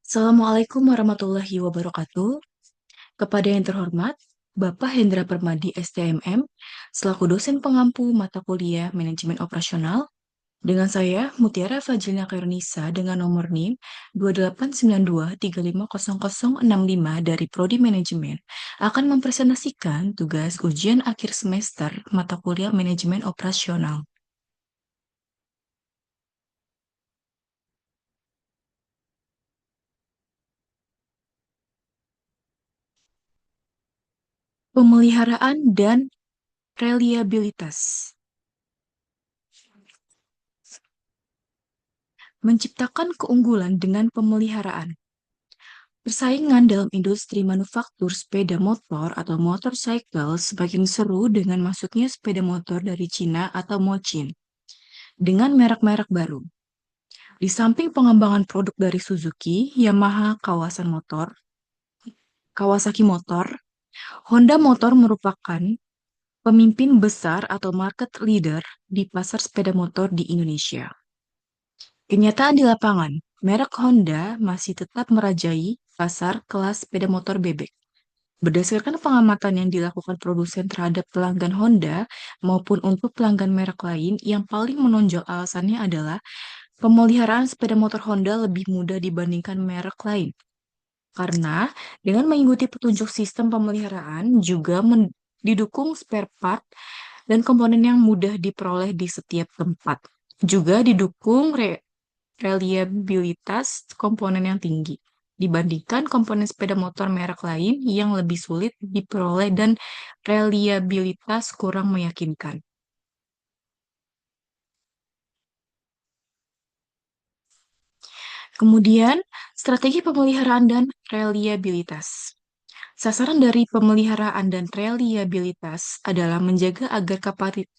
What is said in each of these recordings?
Assalamualaikum warahmatullahi wabarakatuh. Kepada yang terhormat, Bapak Hendra Permadi STMM, selaku dosen pengampu mata kuliah Manajemen Operasional, dengan saya Mutiara Fajrina Kairunisa dengan nomor NIM 2892350065 dari Prodi Manajemen akan mempresentasikan tugas ujian akhir semester mata kuliah Manajemen Operasional. Pemeliharaan dan reliabilitas. Menciptakan keunggulan dengan pemeliharaan. Persaingan dalam industri manufaktur sepeda motor atau motorcycle semakin seru dengan masuknya sepeda motor dari Cina atau Mochin dengan merek-merek baru. Di samping pengembangan produk dari Suzuki, Yamaha, Kawasaki Motor, Honda Motor merupakan pemimpin besar atau market leader di pasar sepeda motor di Indonesia. Kenyataan di lapangan, merek Honda masih tetap merajai pasar kelas sepeda motor bebek. Berdasarkan pengamatan yang dilakukan produsen terhadap pelanggan Honda maupun untuk pelanggan merek lain, yang paling menonjol alasannya adalah pemeliharaan sepeda motor Honda lebih mudah dibandingkan merek lain. Karena dengan mengikuti petunjuk sistem pemeliharaan juga didukung spare part dan komponen yang mudah diperoleh di setiap tempat. Juga didukung reliabilitas komponen yang tinggi dibandingkan komponen sepeda motor merek lain yang lebih sulit diperoleh dan reliabilitas kurang meyakinkan. Kemudian, strategi pemeliharaan dan reliabilitas. Sasaran dari pemeliharaan dan reliabilitas adalah menjaga agar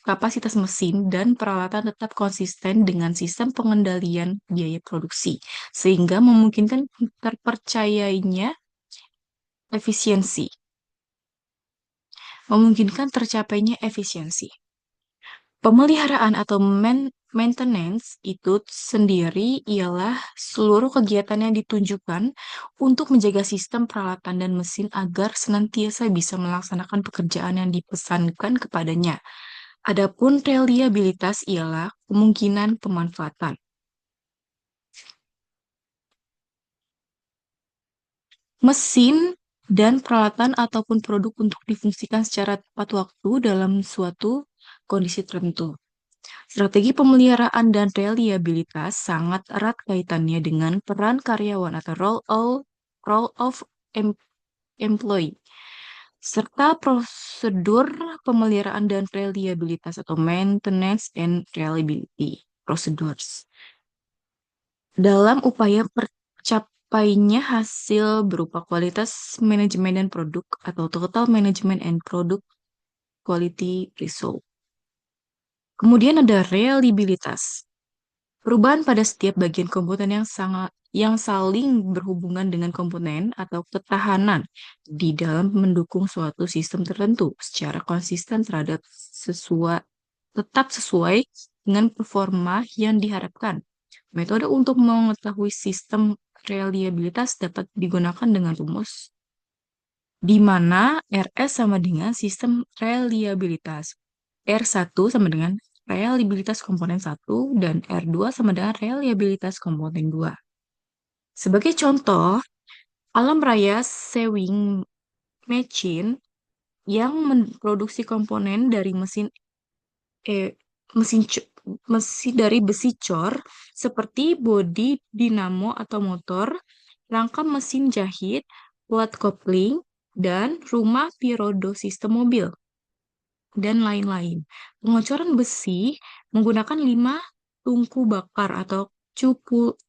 kapasitas mesin dan peralatan tetap konsisten dengan sistem pengendalian biaya produksi, sehingga memungkinkan terpercayainya efisiensi, memungkinkan tercapainya efisiensi. Pemeliharaan atau maintenance itu sendiri ialah seluruh kegiatan yang ditunjukkan untuk menjaga sistem peralatan dan mesin agar senantiasa bisa melaksanakan pekerjaan yang dipesankan kepadanya. Adapun reliabilitas ialah kemungkinan pemanfaatan. Mesin dan peralatan ataupun produk untuk difungsikan secara tepat waktu dalam suatu kondisi tertentu. Strategi pemeliharaan dan reliabilitas sangat erat kaitannya dengan peran karyawan atau role of em- employee, serta prosedur pemeliharaan dan reliabilitas atau maintenance and reliability procedures. Dalam upaya tercapainya hasil berupa kualitas manajemen dan produk atau total management and product quality result. Kemudian ada reliabilitas. Perubahan pada setiap bagian komponen yang saling berhubungan dengan komponen atau ketahanan di dalam mendukung suatu sistem tertentu secara konsisten tetap sesuai dengan performa yang diharapkan. Metode untuk mengetahui sistem reliabilitas dapat digunakan dengan rumus di mana RS sama dengan sistem reliabilitas. R1 sama dengan reliabilitas komponen satu dan R2 sama dengan reliabilitas komponen 2. Sebagai contoh, alam raya sewing machine yang memproduksi komponen dari eh, mesin co- mesin dari besi cor seperti bodi dinamo atau motor, rangka mesin jahit, plat kopling, dan rumah pirodo sistem mobil, dan lain-lain. Pengocoran besi menggunakan 5 tungku bakar atau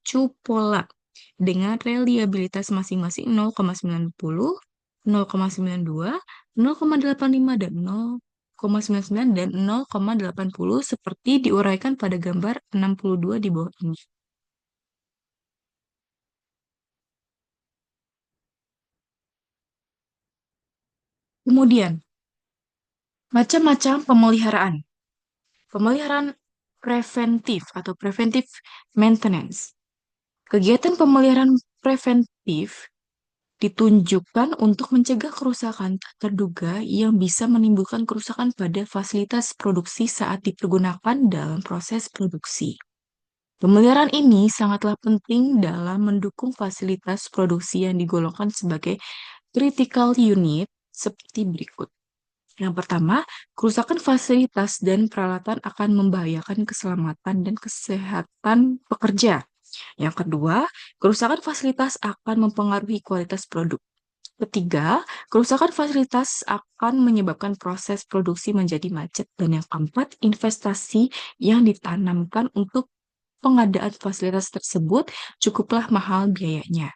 cupola dengan reliabilitas masing-masing 0,90, 0,92, 0,85, dan 0,99 dan 0,80 seperti diuraikan pada gambar 62 di bawah ini. Kemudian, macam-macam pemeliharaan. Pemeliharaan preventif atau preventive maintenance. Kegiatan pemeliharaan preventif ditunjukkan untuk mencegah kerusakan tak terduga yang bisa menimbulkan kerusakan pada fasilitas produksi saat dipergunakan dalam proses produksi. Pemeliharaan ini sangatlah penting dalam mendukung fasilitas produksi yang digolongkan sebagai critical unit seperti berikut. Yang pertama, kerusakan fasilitas dan peralatan akan membahayakan keselamatan dan kesehatan pekerja. Yang kedua, kerusakan fasilitas akan mempengaruhi kualitas produk. Ketiga, kerusakan fasilitas akan menyebabkan proses produksi menjadi macet. Dan yang keempat, investasi yang ditanamkan untuk pengadaan fasilitas tersebut cukuplah mahal biayanya.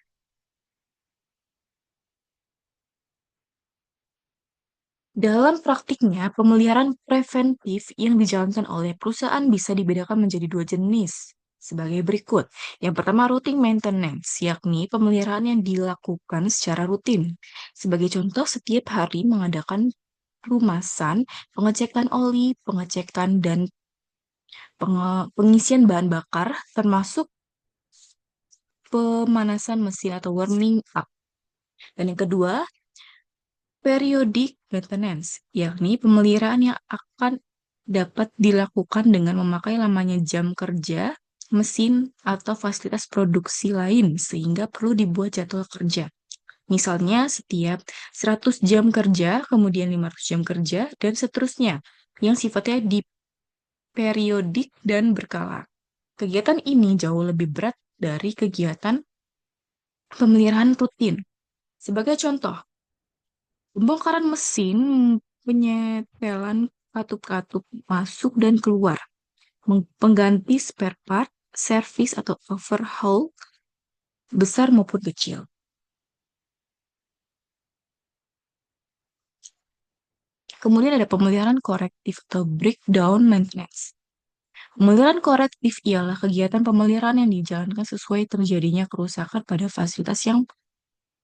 Dalam praktiknya, pemeliharaan preventif yang dijalankan oleh perusahaan bisa dibedakan menjadi dua jenis sebagai berikut. Yang pertama, routine maintenance, yakni pemeliharaan yang dilakukan secara rutin. Sebagai contoh, setiap hari mengadakan pelumasan, pengecekan oli, pengecekan dan pengisian bahan bakar, termasuk pemanasan mesin atau warming up. Dan yang kedua, periodic maintenance, yakni pemeliharaan yang akan dapat dilakukan dengan memakai lamanya jam kerja, mesin, atau fasilitas produksi lain sehingga perlu dibuat jadwal kerja. Misalnya setiap 100 jam kerja, kemudian 500 jam kerja, dan seterusnya, yang sifatnya diperiodik dan berkala. Kegiatan ini jauh lebih berat dari kegiatan pemeliharaan rutin. Sebagai contoh, pembongkaran mesin, penyetelan katup-katup masuk dan keluar, pengganti spare part, servis atau overhaul, besar maupun kecil. Kemudian ada pemeliharaan korektif atau breakdown maintenance. Pemeliharaan korektif ialah kegiatan pemeliharaan yang dijalankan sesuai terjadinya kerusakan pada fasilitas yang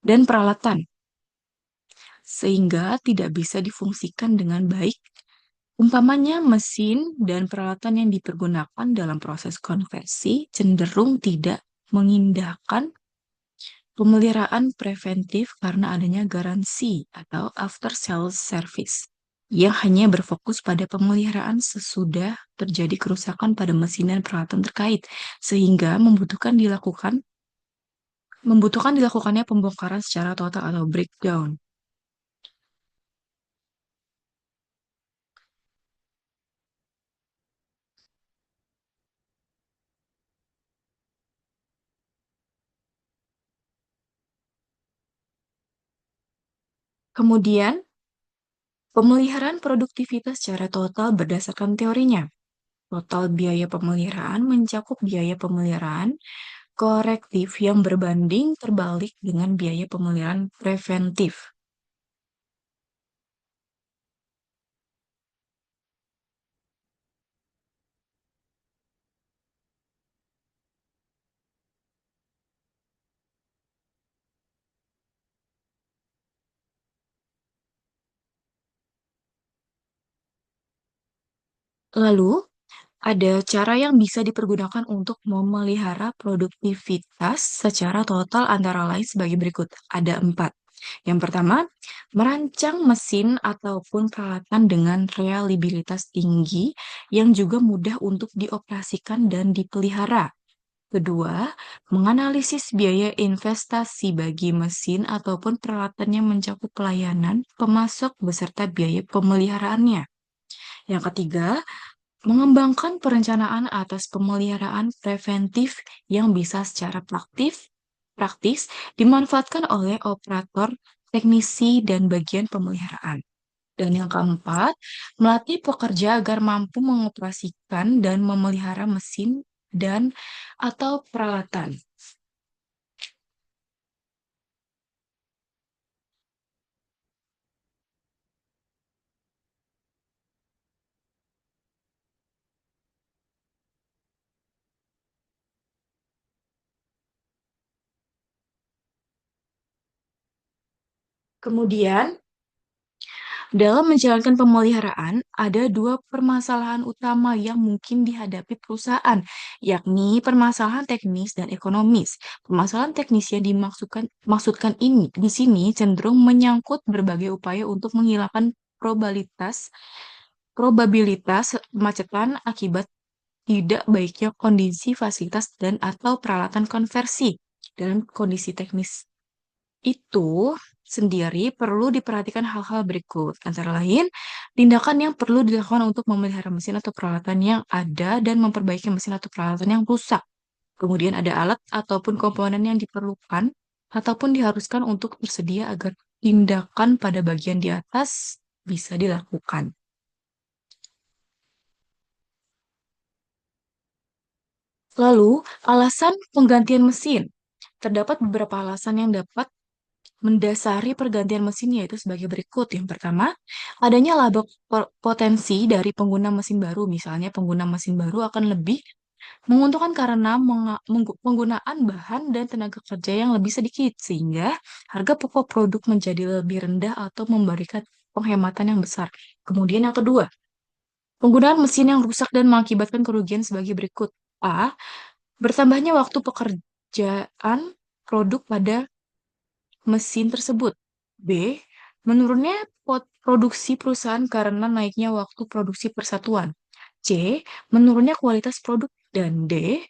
dan peralatan, sehingga tidak bisa difungsikan dengan baik. Umpamanya mesin dan peralatan yang dipergunakan dalam proses konversi cenderung tidak mengindahkan pemeliharaan preventif karena adanya garansi atau after sales service yang hanya berfokus pada pemeliharaan sesudah terjadi kerusakan pada mesin dan peralatan terkait, sehingga membutuhkan dilakukannya pembongkaran secara total atau breakdown. Kemudian, pemeliharaan produktivitas secara total berdasarkan teorinya. Total biaya pemeliharaan mencakup biaya pemeliharaan korektif yang berbanding terbalik dengan biaya pemeliharaan preventif. Lalu, ada cara yang bisa dipergunakan untuk memelihara produktivitas secara total antara lain sebagai berikut. Ada empat. Yang pertama, merancang mesin ataupun peralatan dengan reliabilitas tinggi yang juga mudah untuk dioperasikan dan dipelihara. Kedua, menganalisis biaya investasi bagi mesin ataupun peralatan yang mencakup pelayanan, pemasok, beserta biaya pemeliharaannya. Yang ketiga, mengembangkan perencanaan atas pemeliharaan preventif yang bisa secara praktis dimanfaatkan oleh operator, teknisi, dan bagian pemeliharaan. Dan yang keempat, melatih pekerja agar mampu mengoperasikan dan memelihara mesin dan atau peralatan. Kemudian, Dalam menjalankan pemeliharaan, ada dua permasalahan utama yang mungkin dihadapi perusahaan, yakni permasalahan teknis dan ekonomis. Permasalahan teknis yang maksudkan ini di sini cenderung menyangkut berbagai upaya untuk menghilangkan probabilitas probabilitas kemacetan akibat tidak baiknya kondisi fasilitas dan atau peralatan konversi. Dalam kondisi teknis itu sendiri perlu diperhatikan hal-hal berikut. Antara lain, tindakan yang perlu dilakukan untuk memelihara mesin atau peralatan yang ada dan memperbaiki mesin atau peralatan yang rusak. Kemudian ada alat ataupun komponen yang diperlukan ataupun diharuskan untuk tersedia agar tindakan pada bagian di atas bisa dilakukan. Lalu, alasan penggantian mesin. Terdapat beberapa alasan yang dapat mendasari pergantian mesin yaitu sebagai berikut. Yang pertama, adanya laba potensi dari pengguna mesin baru. Misalnya, pengguna mesin baru akan lebih menguntungkan karena penggunaan bahan dan tenaga kerja yang lebih sedikit, sehingga harga pokok produk menjadi lebih rendah atau memberikan penghematan yang besar. Kemudian yang kedua, penggunaan mesin yang rusak dan mengakibatkan kerugian sebagai berikut. A. Bertambahnya waktu pekerjaan produk pada mesin tersebut. B. Menurunnya produksi perusahaan karena naiknya waktu produksi persatuan. C. Menurunnya kualitas produk. Dan D.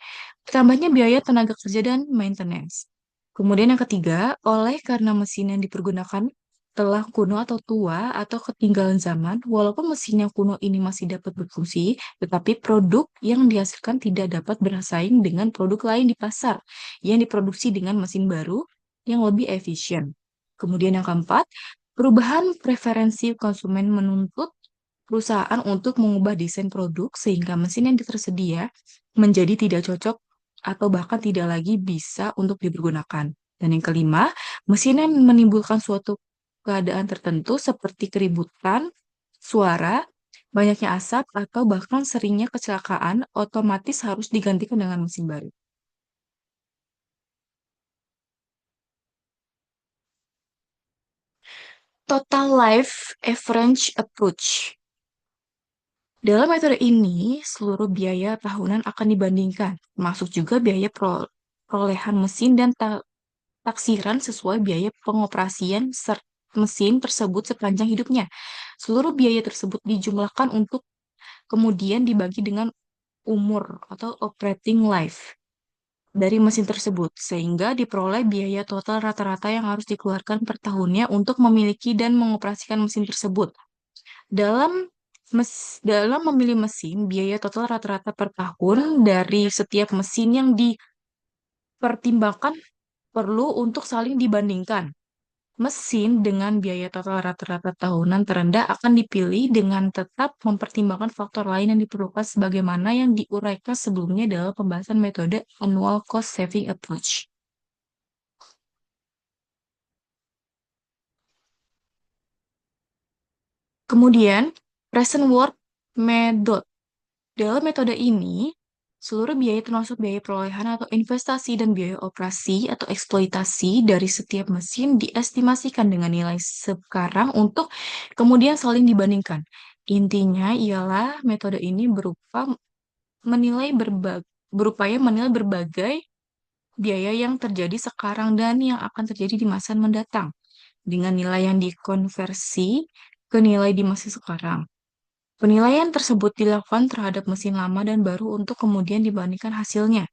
Bertambahnya biaya tenaga kerja dan maintenance. Kemudian yang ketiga, oleh karena mesin yang dipergunakan telah kuno atau tua atau ketinggalan zaman, walaupun mesin yang kuno ini masih dapat berfungsi, tetapi produk yang dihasilkan tidak dapat bersaing dengan produk lain di pasar yang diproduksi dengan mesin baru yang lebih efisien. Kemudian yang keempat, perubahan preferensi konsumen menuntut perusahaan untuk mengubah desain produk sehingga mesin yang tersedia menjadi tidak cocok atau bahkan tidak lagi bisa untuk dipergunakan. Dan yang kelima, mesin yang menimbulkan suatu keadaan tertentu seperti keributan, suara, banyaknya asap, atau bahkan seringnya kecelakaan otomatis harus digantikan dengan mesin baru. Total Life Average Approach. Dalam metode ini, seluruh biaya tahunan akan dibandingkan, termasuk juga biaya perolehan mesin dan taksiran sesuai biaya pengoperasian mesin tersebut sepanjang hidupnya. Seluruh biaya tersebut dijumlahkan untuk kemudian dibagi dengan umur atau operating life dari mesin tersebut, sehingga diperoleh biaya total rata-rata yang harus dikeluarkan per tahunnya untuk memiliki dan mengoperasikan mesin tersebut. Dalam dalam memilih mesin, biaya total rata-rata per tahun dari setiap mesin yang dipertimbangkan perlu untuk saling dibandingkan. Mesin dengan biaya total rata-rata tahunan terendah akan dipilih dengan tetap mempertimbangkan faktor lain yang diperlukan sebagaimana yang diuraikan sebelumnya dalam pembahasan metode annual cost saving approach. Kemudian, present worth method. Dalam metode ini, seluruh biaya termasuk biaya perolehan atau investasi dan biaya operasi atau eksploitasi dari setiap mesin diestimasikan dengan nilai sekarang untuk kemudian saling dibandingkan. Intinya ialah metode ini berupaya menilai berbagai biaya yang terjadi sekarang dan yang akan terjadi di masa mendatang dengan nilai yang dikonversi ke nilai di masa sekarang. Penilaian tersebut dilakukan terhadap mesin lama dan baru untuk kemudian dibandingkan hasilnya.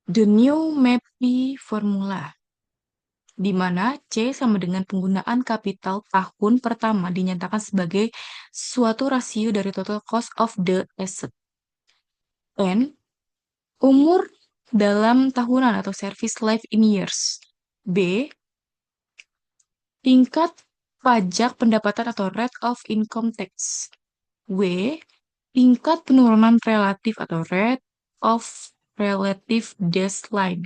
The new MAPI formula, di mana C sama dengan penggunaan kapital tahun pertama dinyatakan sebagai suatu rasio dari total cost of the asset. N, umur dalam tahunan atau service life in years. B, tingkat pajak pendapatan atau rate of income tax. W, tingkat penurunan relatif atau rate of relative decline.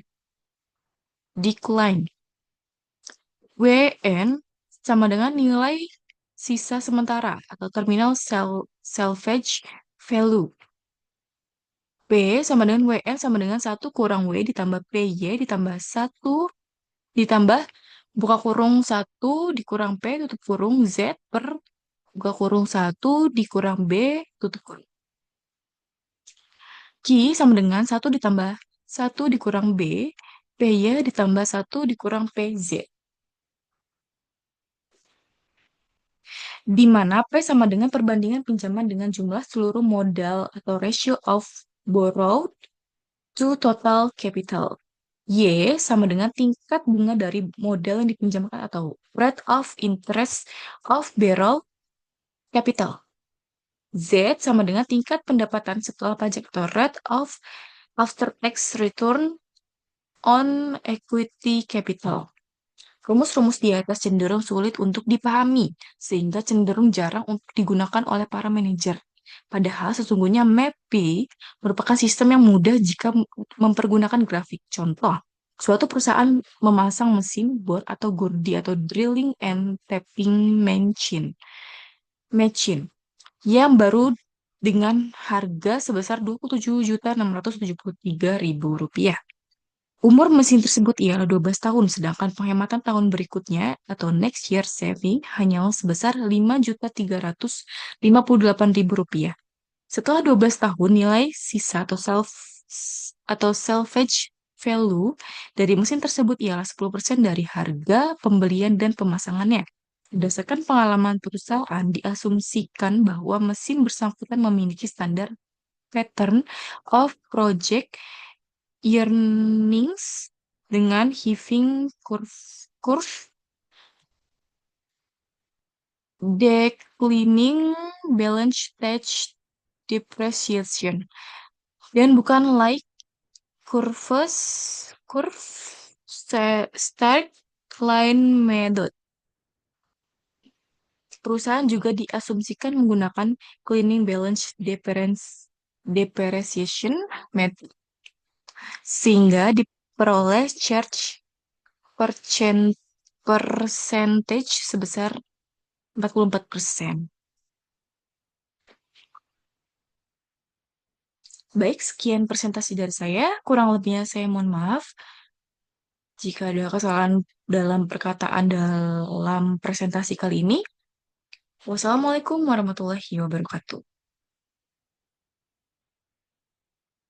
WN sama dengan nilai sisa sementara atau terminal salvage value. P sama dengan WN sama dengan 1 kurang W ditambah PY ditambah 1 ditambah buka kurung satu dikurang P tutup kurung Z per buka kurung satu dikurang B tutup kurung. Q sama dengan satu ditambah satu dikurang B, PY ditambah satu dikurang PZ. Di mana P sama dengan perbandingan pinjaman dengan jumlah seluruh modal atau ratio of borrowed to total capital. Y sama dengan tingkat bunga dari modal yang dipinjamkan atau rate of interest of borrowed capital. Z sama dengan tingkat pendapatan setelah pajak atau rate of after tax return on equity capital. Rumus-rumus di atas cenderung sulit untuk dipahami, sehingga cenderung jarang untuk digunakan oleh para manajer. Padahal sesungguhnya MAPI merupakan sistem yang mudah jika mempergunakan grafik. Contoh, suatu perusahaan memasang mesin bor atau gurdi atau drilling and tapping machine yang baru dengan harga sebesar Rp27.673.000. Umur mesin tersebut ialah 12 tahun, sedangkan penghematan tahun berikutnya atau next year saving hanya sebesar Rp5.358.000. Setelah 12 tahun, nilai sisa atau salvage value dari mesin tersebut ialah 10% dari harga pembelian dan pemasangannya. Berdasarkan pengalaman perusahaan, diasumsikan bahwa mesin bersangkutan memiliki standar pattern of project earnings dengan heaving curve declining balance stage depreciation dan bukan like curve start line method. Perusahaan juga diasumsikan menggunakan cleaning balance depreciation method sehingga diperoleh charge percentage sebesar 44%. Baik, sekian presentasi dari saya. Kurang lebihnya saya mohon maaf jika ada kesalahan dalam perkataan dalam presentasi kali ini. Wassalamualaikum warahmatullahi wabarakatuh.